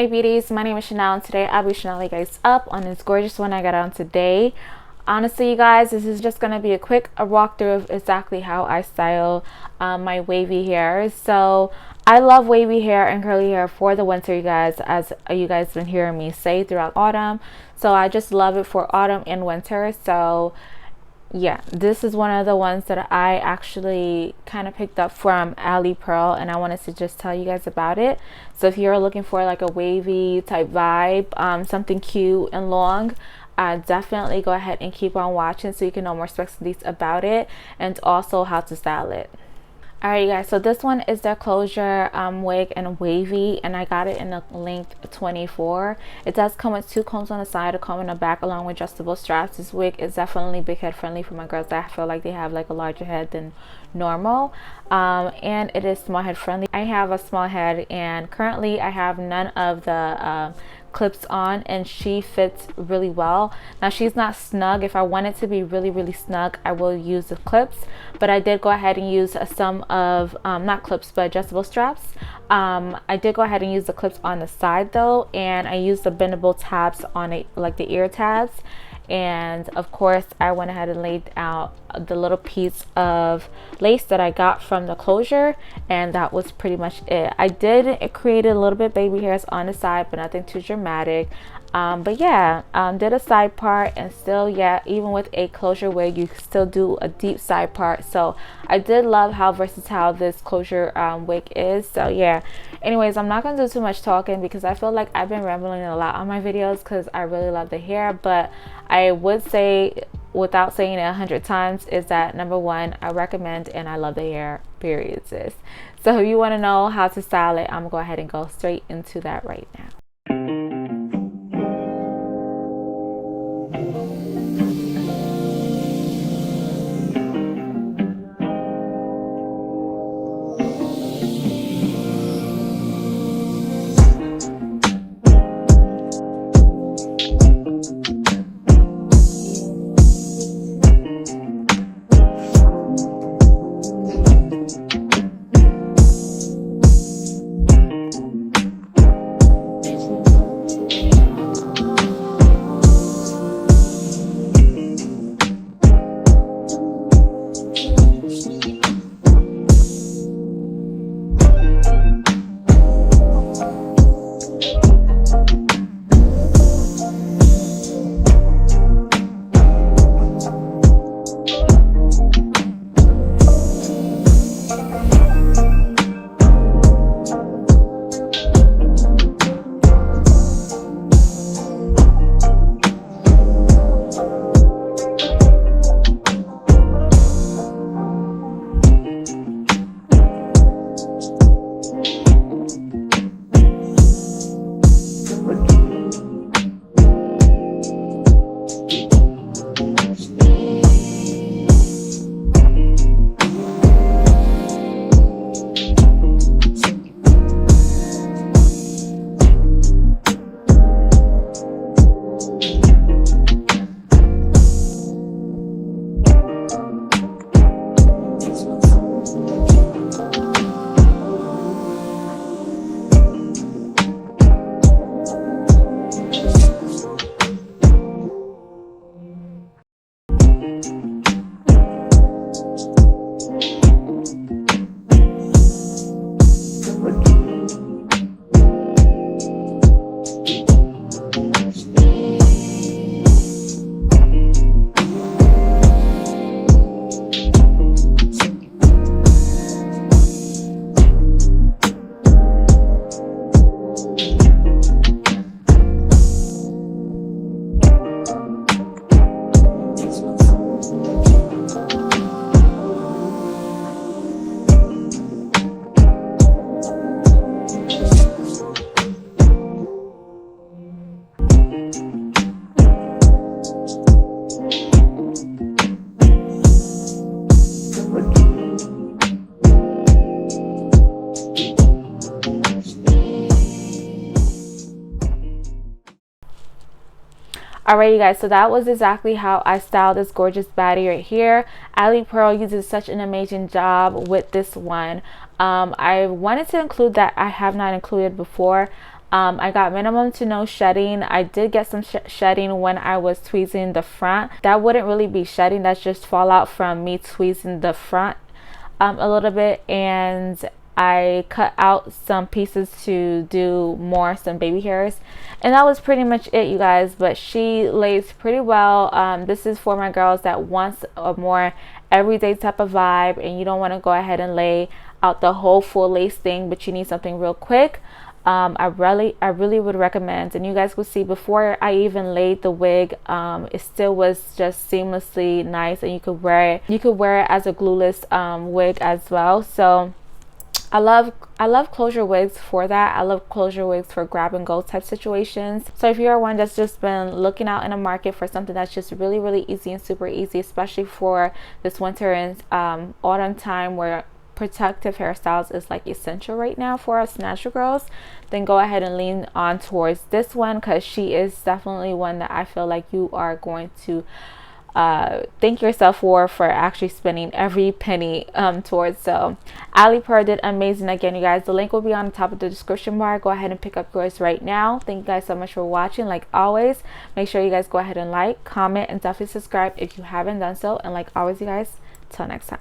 day, beauties. My name is Chanel, and today I'll be showing you guys up on this gorgeous one I got on today. Honestly, you guys, this is just gonna be a quick walkthrough of exactly how I style my wavy hair. So I love wavy hair and curly hair for the winter, you guys, as you guys been hearing me say throughout autumn. So I just love it for autumn and winter. So yeah, this is one of the ones that I actually kind of picked up from Alipearl, and I wanted to just tell you guys about it. So if you're looking for like a wavy type vibe, something cute and long, definitely go ahead and keep on watching so you can know more specifics about it and also how to style it. Alright, you guys, so this one is their closure wig and wavy, and I got it in the length 24. It does come with 2 combs on the side, a comb in the back, along with adjustable straps. This wig is definitely big head friendly for my girls that feel like they have like a larger head than normal, and it is small head friendly. I have a small head, and currently I have none of the clips on, and she fits really well. Now she's not snug. If I want it to be really snug, I will use the clips, but I did go ahead and use some of not clips but adjustable straps. I did go ahead and use the clips on the side though, and I used the bendable tabs on it, like the ear tabs. And of course I went ahead and laid out the little piece of lace that I got from the closure, and that was pretty much it. I did create a little bit baby hairs on the side, but nothing too dramatic. But yeah, did a side part, and still, yeah, even with a closure wig you still do a deep side part. So I did love how versatile this closure wig is. So yeah, anyways, I'm not gonna do too much talking because I feel like I've been rambling a lot on my videos because I really love the hair. But I would say, without saying it 100 times, is that number one, I recommend and I love the hair, period, sis. So if you want to know how to style it, I'm gonna go ahead and go straight into that right now. Alright, you guys, so that was exactly how I styled this gorgeous baddie right here. Alipearl uses such an amazing job with this one. I wanted to include that I have not included before, I got minimum to no shedding. I did get some shedding when I was tweezing the front. That wouldn't really be shedding, that's just fallout from me tweezing the front a little bit, and I cut out some pieces to do some baby hairs, and that was pretty much it, you guys. But she lays pretty well. This is for my girls that wants a more everyday type of vibe, and you don't want to go ahead and lay out the whole full lace thing, but you need something real quick. I really would recommend, and you guys will see before I even laid the wig, it still was just seamlessly nice, and you could wear it as a glueless wig as well. So I love closure wigs for that. I love closure wigs for grab and go type situations. So if you're one that's just been looking out in the market for something that's just really easy and super easy, especially for this winter and autumn time where protective hairstyles is like essential right now for us natural girls, then go ahead and lean on towards this one, because she is definitely one that I feel like you are going to thank yourself for actually spending every penny towards. So Alipearl did amazing again, you guys. The link will be on the top of the description bar. Go ahead and pick up yours right now. Thank you guys so much for watching. Like always, make sure you guys go ahead and like, comment, and definitely subscribe if you haven't done so. And like always, you guys, till next time.